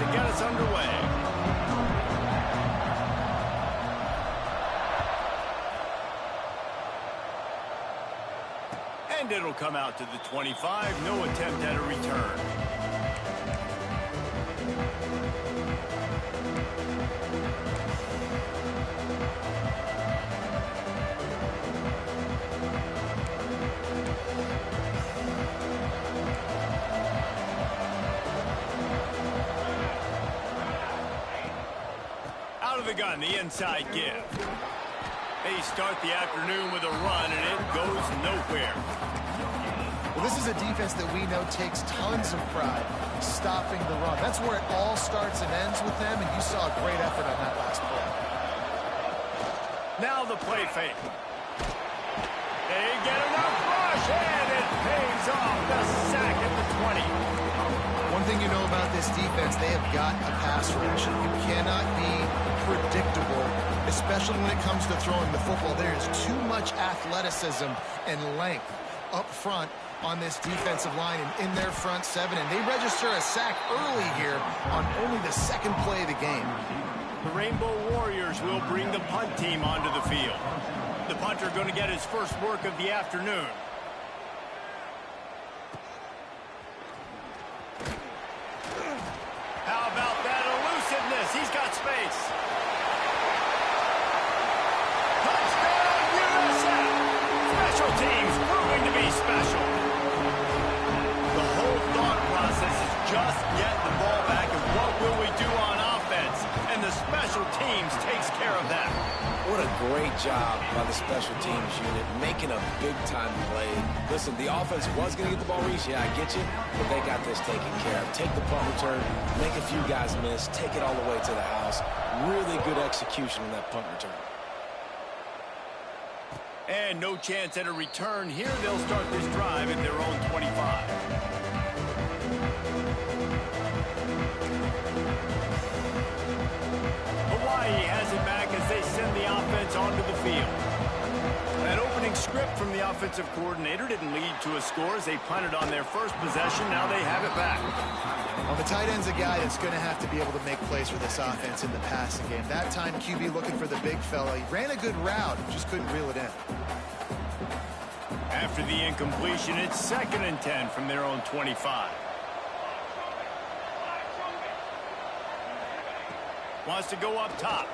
to get us underway. And it'll come out to the 25. No attempt at a return. Out of the gun, the inside give. They start the afternoon with a run, and it goes nowhere. Well, this is a defense that we know takes tons of pride stopping the run. That's where it all starts and ends with them, and you saw a great effort on that last play. Now the play fake. They get enough rush, and it pays off. The sack at the 20. One thing you know about this defense, they have got a pass rush. You cannot be predictable, especially when it comes to throwing the football. There is too much athleticism and length up front on this defensive line and in their front seven, and they register a sack early here on only the second play of the game. The Rainbow Warriors will bring the punt team onto the field. The punter going to get his first work of the afternoon. How about that elusiveness? He's got space. Touchdown, USA! Special teams proving to be special. The whole thought process is just get the ball back, and what will we do on offense? And the special teams takes care of that. What a great job by the special teams unit, making a big-time play. Listen, the offense was going to get the ball reached. Yeah, I get you, but they got this taken care of. Take the punt return, make a few guys miss, take it all the way to the house. Really good execution on that punt return. And no chance at a return here. They'll start this drive at their own 25. He has it back as they send the offense onto the field. That opening script from the offensive coordinator didn't lead to a score as they punted on their first possession. Now they have it back. Well, the tight end's a guy that's going to have to be able to make plays for this offense in the passing game. That time, QB looking for the big fella. He ran a good route, just couldn't reel it in. After the incompletion, it's 2nd and 10 from their own 25. Wants to go up top.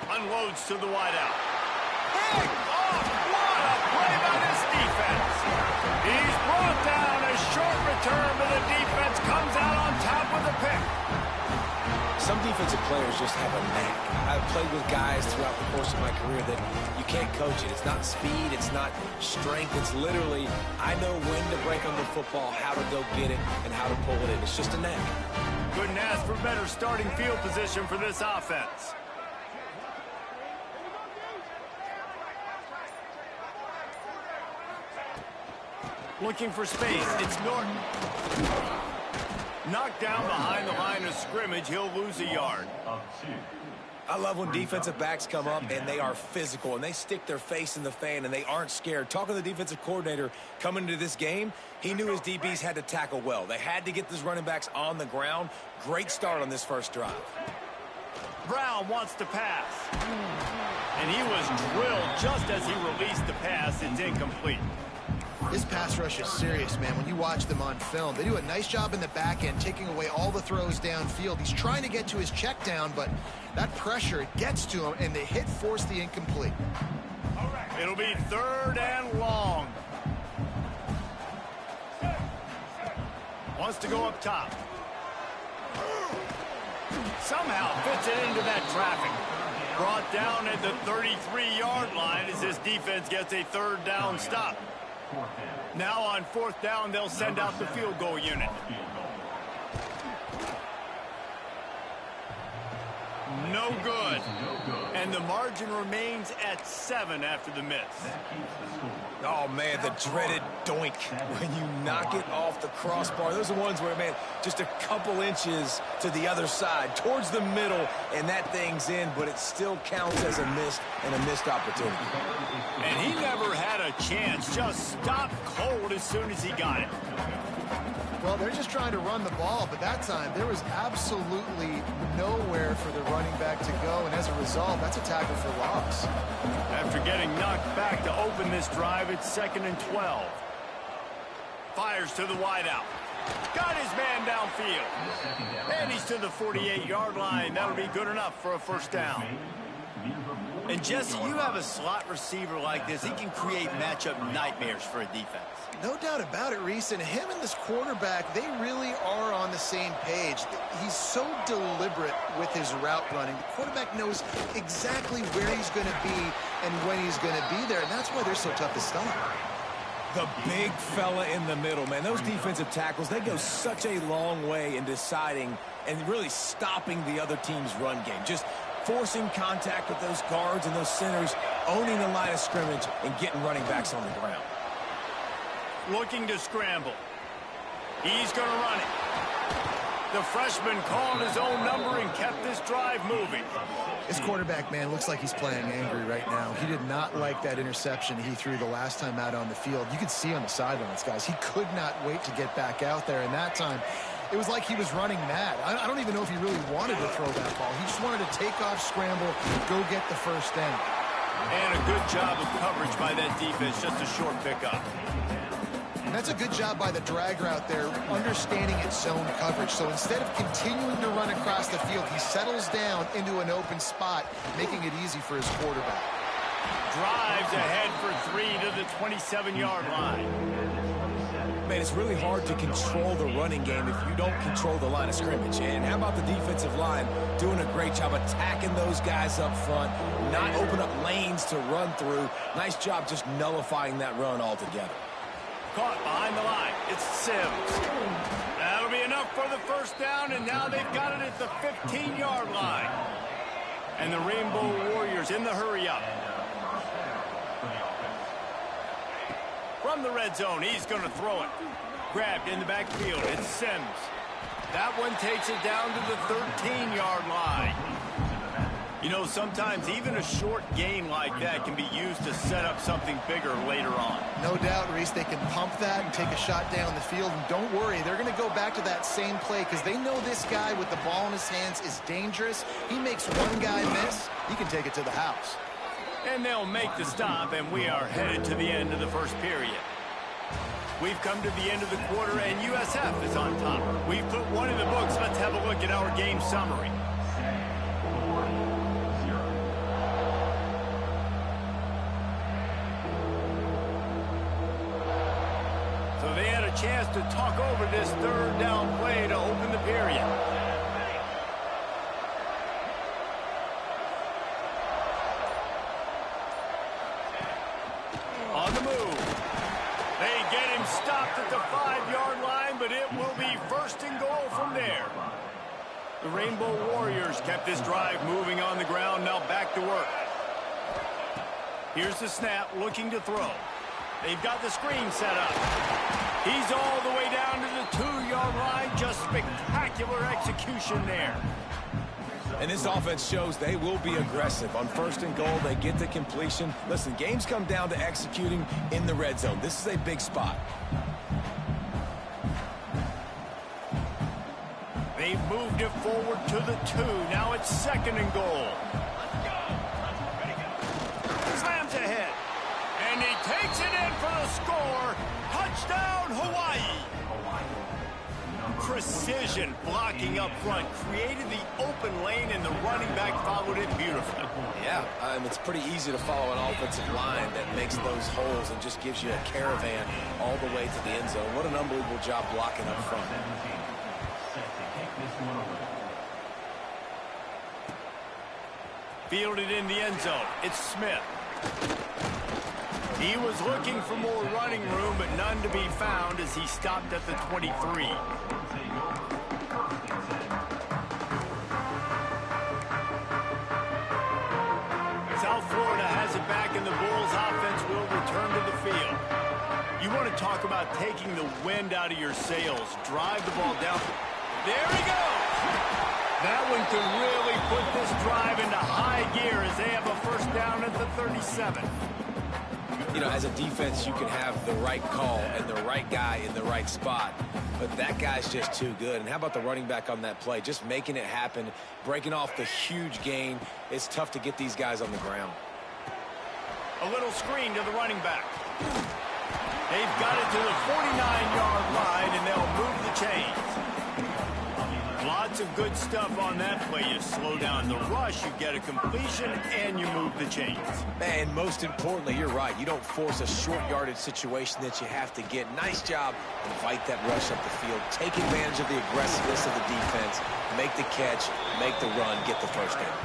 Unloads to the wideout. Pick off! What a play by this defense! He's brought down. A short return, but the defense comes out on top with a pick. Some defensive players just have a knack. I've played with guys throughout the course of my career that you can't coach it. It's not speed, it's not strength. It's literally, I know when to break on the football, how to go get it, and how to pull it in. It's just a knack. Couldn't ask for better starting field position for this offense. Looking for space. It's Norton. Knocked down behind the line of scrimmage. He'll lose a yard. I love when defensive backs come up and they are physical and they stick their face in the fan and they aren't scared. Talking to the defensive coordinator coming into this game, he knew his DBs had to tackle well. They had to get these running backs on the ground. Great start on this first drive. Brown wants to pass. And he was drilled just as he released the pass. It's incomplete. This pass rush is serious, man. When you watch them on film, they do a nice job in the back end, taking away all the throws downfield. He's trying to get to his check down, but that pressure gets to him, and the hit forced the incomplete. It'll be 3rd and long. Wants to go up top. Somehow fits it into that traffic. Brought down at the 33-yard line as this defense gets a 3rd down stop. Now on 4th down, they'll send out the field goal unit. No good. And the margin remains at 7 after the miss. Oh, man, the dreaded doink when you knock it off the crossbar. Those are the ones where, man, just a couple inches to the other side, towards the middle, and that thing's in, but it still counts as a miss and a missed opportunity. And he never had a chance, just stopped cold as soon as he got it. Well, they're just trying to run the ball, but that time there was absolutely nowhere for the running back to go, and as a result, that's a tackle for loss. After getting knocked back to open this drive, it's 2nd and 12. Fires to the wideout. Got his man downfield. And he's to the 48-yard line. That'll be good enough for a first down. And Jesse, you have a slot receiver like this. He can create matchup nightmares for a defense. No doubt about it, Reese. And him and this quarterback, they really are on the same page. He's so deliberate with his route running. The quarterback knows exactly where he's going to be and when he's going to be there. And that's why they're so tough to stop. The big fella in the middle, man. Those defensive tackles, they go such a long way in deciding and really stopping the other team's run game. Just forcing contact with those guards and those centers, owning the line of scrimmage, and getting running backs on the ground. Looking to scramble. He's going to run it. The freshman called his own number and kept this drive moving. This quarterback, man, looks like he's playing angry right now. He did not like that interception he threw the last time out on the field. You could see on the sidelines, guys. He could not wait to get back out there, and that time it was like he was running mad. I don't even know if he really wanted to throw that ball. He just wanted to take off, scramble, go get the first down. And a good job of coverage by that defense, just a short pickup. And that's a good job by the drag route there, understanding its zone coverage. So instead of continuing to run across the field, he settles down into an open spot, making it easy for his quarterback. Drives ahead for 3 to the 27-yard line. Man, it's really hard to control the running game if you don't control the line of scrimmage. And how about the defensive line doing a great job attacking those guys up front, not open up lanes to run through. Nice job just nullifying that run altogether. Caught behind the line. It's Sims. That'll be enough for the first down, and now they've got it at the 15-yard line. And the Rainbow Warriors in the hurry-up. From the red zone, he's going to throw it. Grabbed in the backfield. It's Sims. That one takes it down to the 13-yard line. You know, sometimes even a short gain like that can be used to set up something bigger later on. No doubt, Reese, they can pump that and take a shot down the field. And don't worry, they're going to go back to that same play because they know this guy with the ball in his hands is dangerous. He makes one guy miss, he can take it to the house. And they'll make the stop, and we are headed to the end of the first period. We've come to the end of the quarter, and USF is on top. We've put one in the books. Let's have a look at our game summary. So they had a chance to talk over this third down play to open the period. On the move. They get him stopped at the 5-yard line, but it will be first and goal from there. The Rainbow Warriors kept this drive moving on the ground, now back to work. Here's the snap, looking to throw. They've got the screen set up. He's all the way down to the 2-yard line. Just spectacular execution there. And this offense shows they will be aggressive. On first and goal, they get the completion. Listen, games come down to executing in the red zone. This is a big spot. They've moved it forward to the 2. Now it's second and goal. Slams ahead. And he takes it in for the score. Touchdown, Hawaii. Precision blocking up front created the open lane, and the running back followed it beautifully. Yeah, it's pretty easy to follow an offensive line that makes those holes and just gives you a caravan all the way to the end zone. What an unbelievable job blocking up front. Fielded in the end zone. It's Smith. He was looking for more running room, but none to be found as he stopped at the 23. South Florida has it back, and the Bulls offense will return to the field. You want to talk about taking the wind out of your sails. Drive the ball down. There he goes. That one could really put this drive into high gear as they have a first down at the 37. You know, as a defense, you can have the right call and the right guy in the right spot, but that guy's just too good. And how about the running back on that play? Just making it happen, breaking off the huge gain. It's tough to get these guys on the ground. A little screen to the running back. They've got it to the 49-yard line, and they'll move the chains. Lots of good stuff on that play. You slow down the rush, you get a completion, and you move the chains. And most importantly, you're right. You don't force a short yardage situation that you have to get. Nice job. Invite that rush up the field. Take advantage of the aggressiveness of the defense. Make the catch, make the run, get the first down.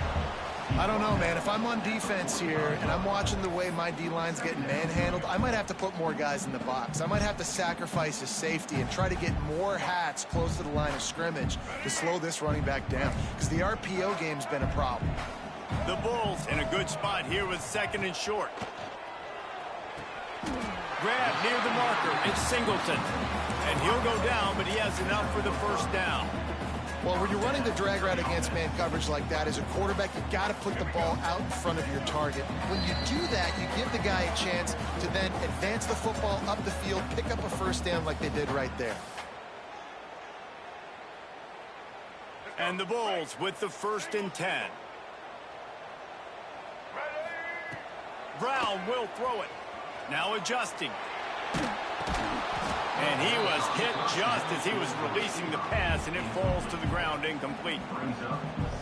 I don't know, man. If I'm on defense here and I'm watching the way my D-line's getting manhandled, I might have to put more guys in the box. I might have to sacrifice his safety and try to get more hats close to the line of scrimmage to slow this running back down, because the RPO game's been a problem. The Bulls in a good spot here with 2nd and short. Grab near the marker. It's Singleton. And he'll go down, but he has enough for the first down. Well, when you're running the drag route against man coverage like that, as a quarterback, you've got to put the ball out in front of your target. When you do that, you give the guy a chance to then advance the football up the field, pick up a first down like they did right there. And the Bulls with the 1st and 10. Brown will throw it. Now adjusting. And he was hit just as he was releasing the pass, and it falls to the ground incomplete.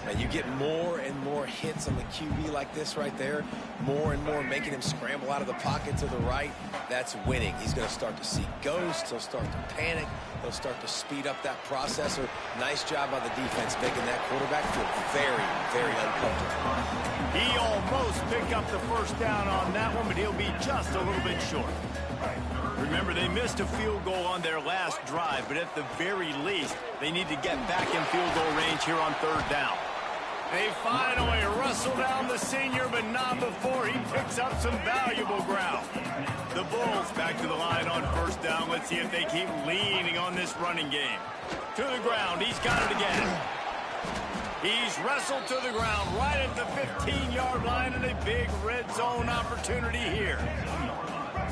And you get more and more hits on the QB like this right there. More and more making him scramble out of the pocket to the right. That's winning. He's going to start to see ghosts. He'll start to panic. He'll start to speed up that processor. Nice job by the defense making that quarterback feel very, very uncomfortable. He almost picked up the first down on that one, but he'll be just a little bit short. Remember, they missed a field goal on their last drive, but at the very least, they need to get back in field goal range here on 3rd down. They finally wrestle down the senior, but not before he picks up some valuable ground. The Bulls back to the line on 1st down. Let's see if they keep leaning on this running game. To the ground. He's got it again. He's wrestled to the ground right at the 15-yard line, and a big red zone opportunity here.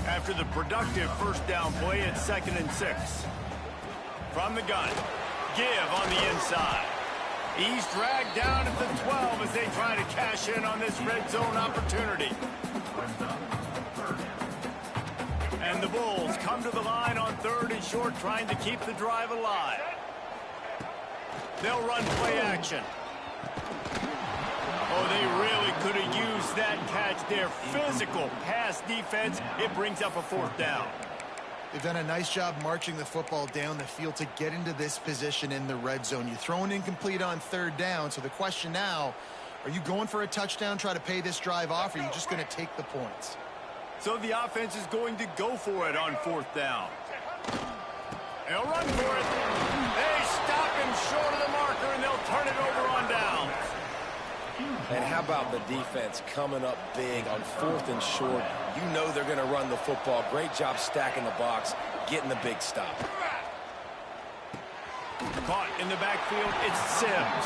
After the productive first down play, it's 2nd and 6. From the gun, give on the inside. He's dragged down at the 12 as they try to cash in on this red zone opportunity. And the Bulls come to the line on 3rd and short, trying to keep the drive alive. They'll run play action. Oh, they really could have used that catch there. Physical pass defense. It brings up a 4th down. They've done a nice job marching the football down the field to get into this position in the red zone. You throw an incomplete on 3rd down, so the question now, are you going for a touchdown, try to pay this drive off, or are you just going to take the points? So the offense is going to go for it on 4th down. They'll run for it. They stop him short of the marker, and they'll turn it over on downs. And how about the defense coming up big on 4th and short? You know they're going to run the football. Great job stacking the box, getting the big stop. Caught in the backfield, it's Sims.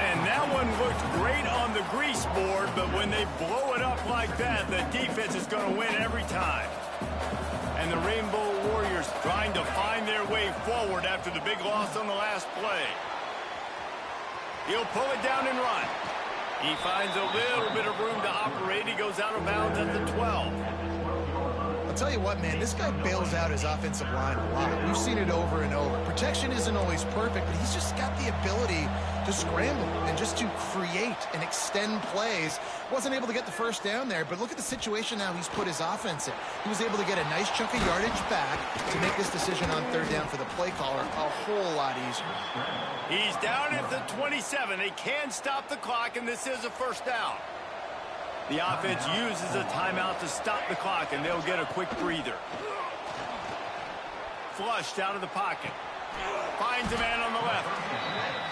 And that one looked great on the grease board, but when they blow it up like that, the defense is going to win every time. And the Rainbow Warriors trying to find their way forward after the big loss on the last play. He'll pull it down and run. He finds a little bit of room to operate. He goes out of bounds at the 12. I'll tell you what, man, this guy bails out his offensive line a lot. We've seen it over and over. Protection isn't always perfect, but he's just got the ability to scramble and just to create and extend plays. Wasn't able to get the first down there, but look at the situation now he's put his offense in. He was able to get a nice chunk of yardage back to make this decision on 3rd down for the play caller a whole lot easier. He's down at the 27. They can stop the clock, and this is a first down. The offense uses a timeout to stop the clock, and they'll get a quick breather. Flushed out of the pocket. Finds a man on the left.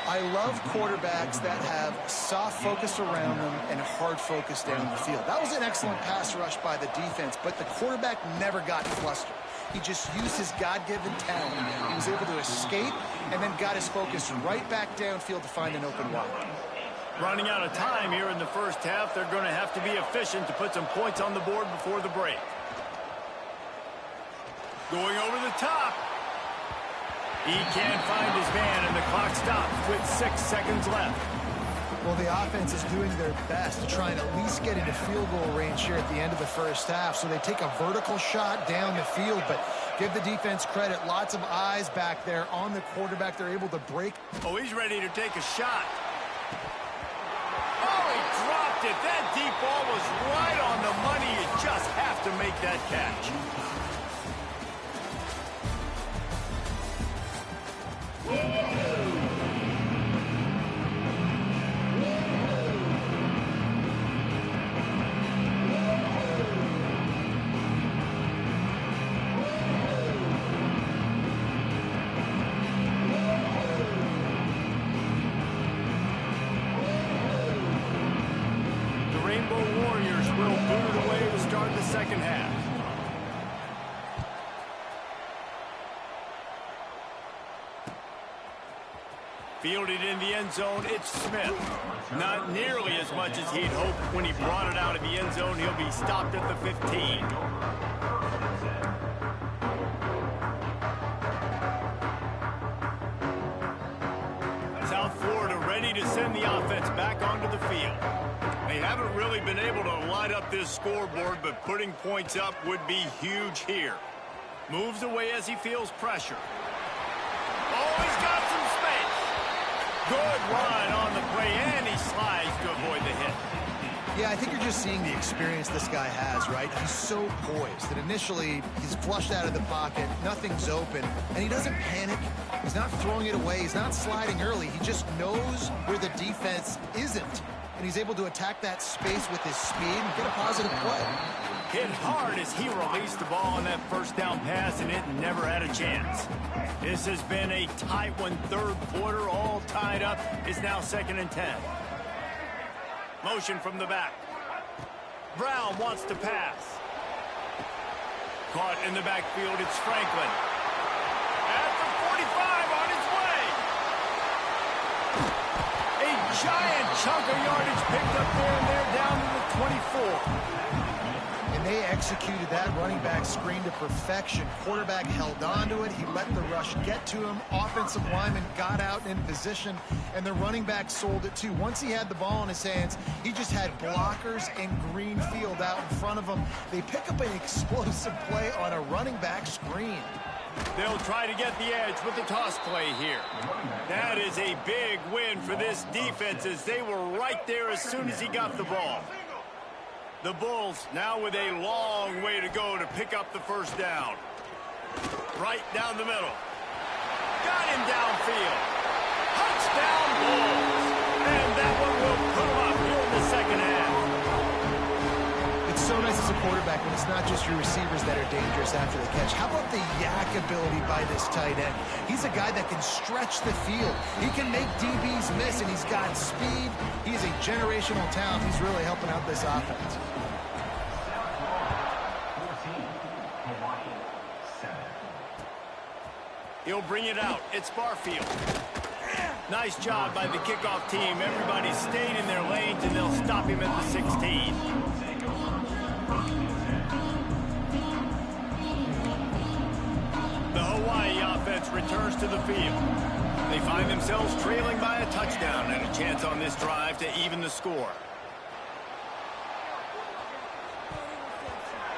I love quarterbacks that have soft focus around them and hard focus down the field. That was an excellent pass rush by the defense, but the quarterback never got flustered. He just used his God-given talent. He was able to escape and then got his focus right back downfield to find an open wide. Running out of time here in the first half. They're going to have to be efficient to put some points on the board before the break. Going over the top. He can't find his man, and the clock stops with 6 seconds left. Well, the offense is doing their best to try and at least get into field goal range here at the end of the first half. So they take a vertical shot down the field, but give the defense credit. Lots of eyes back there on the quarterback. They're able to break. Oh, he's ready to take a shot. Oh, he dropped it. That deep ball was right on the money. You just have to make that catch. Warriors will boot it away to start the second half. Fielded in the end zone, it's Smith. Not nearly as much as he'd hoped when he brought it out of the end zone. He'll be stopped at the 15. South Florida ready to send the offense back onto the field. They haven't really been able to light up this scoreboard, but putting points up would be huge here. Moves away as he feels pressure. Oh, he's got some space. Good run on the play, and he slides to avoid the hit. Yeah, I think you're just seeing the experience this guy has, right? He's so poised that initially he's flushed out of the pocket, nothing's open, and he doesn't panic. He's not throwing it away. He's not sliding early. He just knows where the defense isn't. And he's able to attack that space with his speed and get a positive play. Hit hard as he released the ball on that first down pass, and it never had a chance. This has been a tight one, third quarter, all tied up. It's now 2nd and 10. Motion from the back. Brown wants to pass. Caught in the backfield, it's Franklin. At the 45 on his way. A giant chunk of yardage picked up there, and they're down to the 24. And they executed that running back screen to perfection. Quarterback held on to it. He let the rush get to him. Offensive lineman got out in position, and the running back sold it too. Once he had the ball in his hands, he just had blockers and green field out in front of him. They pick up an explosive play on a running back screen. They'll try to get the edge with the toss play here. That is a big win for this defense, as they were right there as soon as he got the ball. The Bulls now with a long way to go to pick up the first down. Right down the middle. Got him downfield. Touchdown Bulls. And that one will put him up here in the second half. It's so nice as a quarterback when it's not just your receivers that are dangerous after the catch. How about the yak ability by this tight end? He's a guy that can stretch the field. He can make DBs miss, and he's got speed. He's a generational talent. He's really helping out this offense. He'll bring it out. It's Barfield. Nice job by the kickoff team. Everybody stayed in their lanes, and they'll stop him at the 16. The Hawaii offense returns to the field. They find themselves trailing by a touchdown and a chance on this drive to even the score.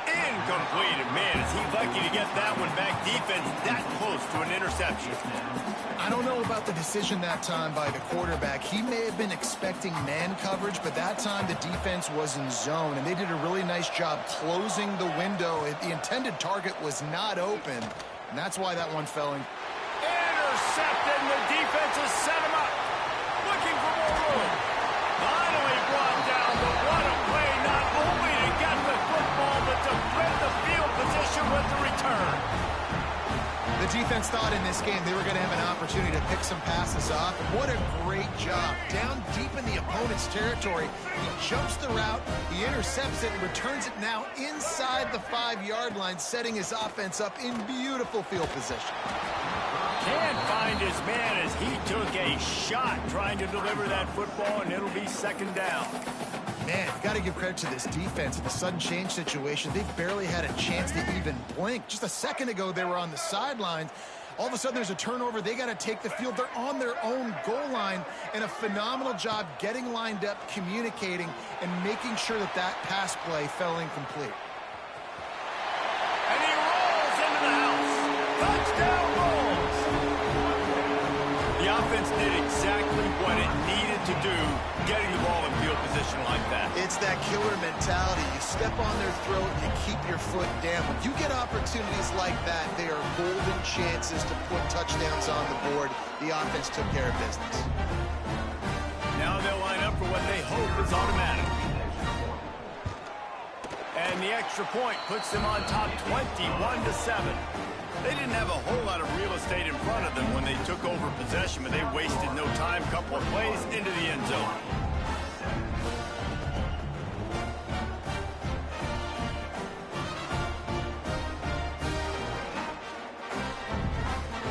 Incomplete. Man, is he lucky to get that one back. Defense that close to an interception. I don't know about the decision that time by the quarterback. He may have been expecting man coverage, but that time the defense was in zone, and they did a really nice job closing the window. The intended target was not open, and that's why that one fell in. Intercepted, and the defense has set him up. Looking for more room. Finally brought down, but what a play, not only to get the football, but to flip the field position with the return. The defense thought in this game they were going to have an opportunity to pick some passes off, and what a great job. Down deep in the opponent's territory, he jumps the route, he intercepts it, and returns it now inside the 5-yard line, setting his offense up in beautiful field position. Can't find his man as he took a shot trying to deliver that football, and it'll be second down. Man, you got to give credit to this defense. In the sudden change situation, they barely had a chance to even blink. Just a second ago, they were on the sidelines. All of a sudden, there's a turnover. They got to take the field. They're on their own goal line, and a phenomenal job getting lined up, communicating, and making sure that that pass play fell incomplete. And he rolls into the house. Touchdown Bulls. The offense did exactly what it needed to do, getting the ball in field position like that. It's that killer mentality. You step on their throat, you keep your foot down. When you get opportunities like that, they are golden chances to put touchdowns on the board. The offense took care of business. Now they'll line up for what they hope is automatic. And the extra point puts them on top 21-7. They didn't have a whole lot of real estate in front of them when they took over possession, but they wasted no time. Couple of plays into the end zone.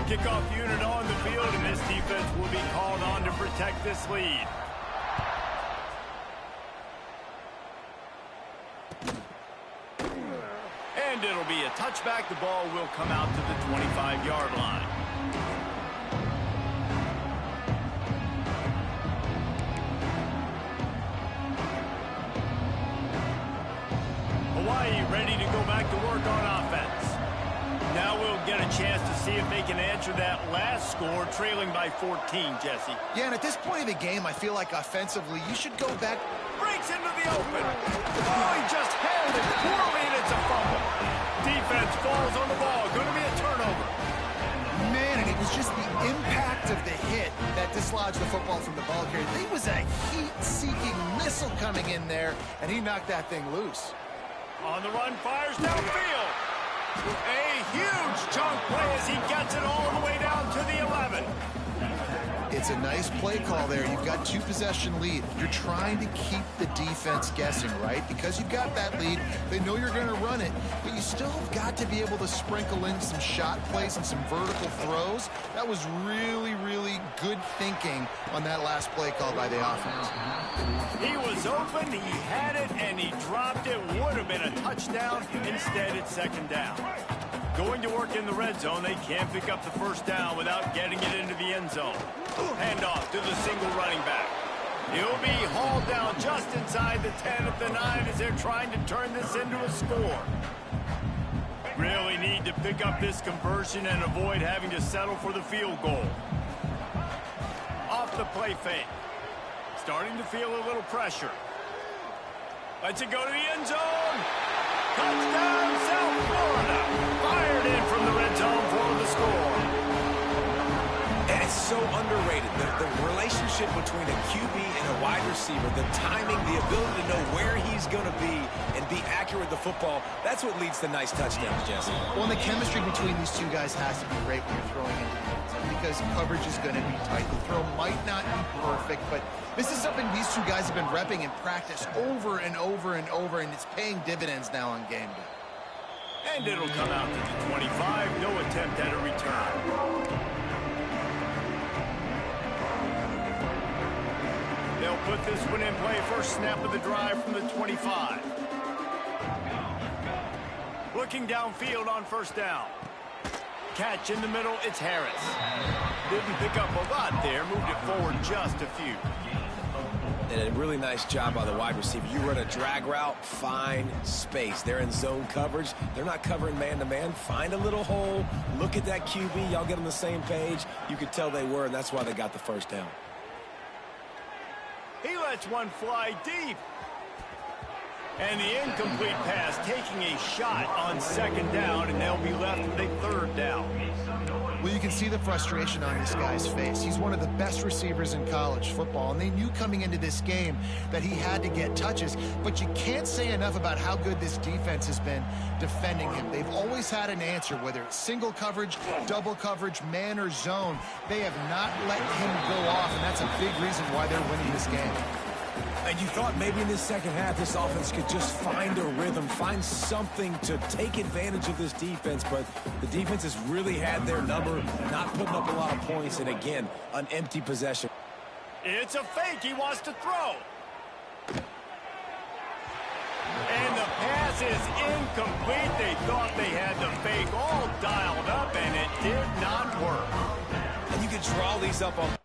Kickoff unit on the field, and this defense will be called on to protect this lead. And it'll be a touchback. The ball will come out to the 25-yard line. Hawaii ready to go back to work on offense. Now we'll get a chance to see if they can answer that last score, trailing by 14, Jesse. Yeah, and at this point of the game, I feel like offensively, you should go back. Breaks into the open. Oh, he just held it poorly, and it's a fumble. Defense falls on the ball. Going to be a turnover. Man, and it was just the impact of the hit that dislodged the football from the ball carrier. There was a heat-seeking missile coming in there, and he knocked that thing loose. On the run, fires downfield. A huge chunk play as he gets it all the way down to the 11. It's a nice play call there. You've got two-possession lead. You're trying to keep the defense guessing, right? Because you've got that lead, they know you're going to run it, but you still have got to be able to sprinkle in some shot plays and some vertical throws. That was really, really good thinking on that last play call by the offense. He was open, he had it, and he dropped it. Would have been a touchdown. Instead, it's second down. Going to work in the red zone, they can't pick up the first down without getting it into the end zone. Handoff to the single running back. He'll be hauled down just inside the 10 at the 9 as they're trying to turn this into a score. Really need to pick up this conversion and avoid having to settle for the field goal. Off the play fake. Starting to feel a little pressure. Lets it go to the end zone. Touchdown, South Florida. Fired in from the red zone for the score. And it's so underrated. The relationship between a QB and a wide receiver, the timing, the ability to know where he's going to be and be accurate with the football, that's what leads to nice touchdowns, Jesse. Well, and the chemistry between these two guys has to be great when you're throwing into the end zone because coverage is going to be tight. The throw might not be perfect, but this is something these two guys have been repping in practice over and over and over, and it's paying dividends now on game day. And it'll come out to the 25. No attempt at a return. They'll put this one in play. First snap of the drive from the 25. Looking downfield on first down. Catch in the middle, it's Harris. Didn't pick up a lot there, moved it forward just a few. And a really nice job by the wide receiver. You run a drag route, find space. They're in zone coverage. They're not covering man-to-man. Find a little hole. Look at that QB. Y'all get on the same page. You could tell they were, and that's why they got the first down. He lets one fly deep. And the incomplete pass taking a shot on second down, and they'll be left with a third down. Well, you can see the frustration on this guy's face. He's one of the best receivers in college football, and they knew coming into this game that he had to get touches, but you can't say enough about how good this defense has been defending him. They've always had an answer, whether it's single coverage, double coverage, man or zone. They have not let him go off, and that's a big reason why they're winning this game. And you thought maybe in this second half this offense could just find a rhythm, find something to take advantage of this defense, but the defense has really had their number, not putting up a lot of points, and again, an empty possession. It's a fake. He wants to throw. And the pass is incomplete. They thought they had the fake all dialed up, and it did not work. And you can draw these up on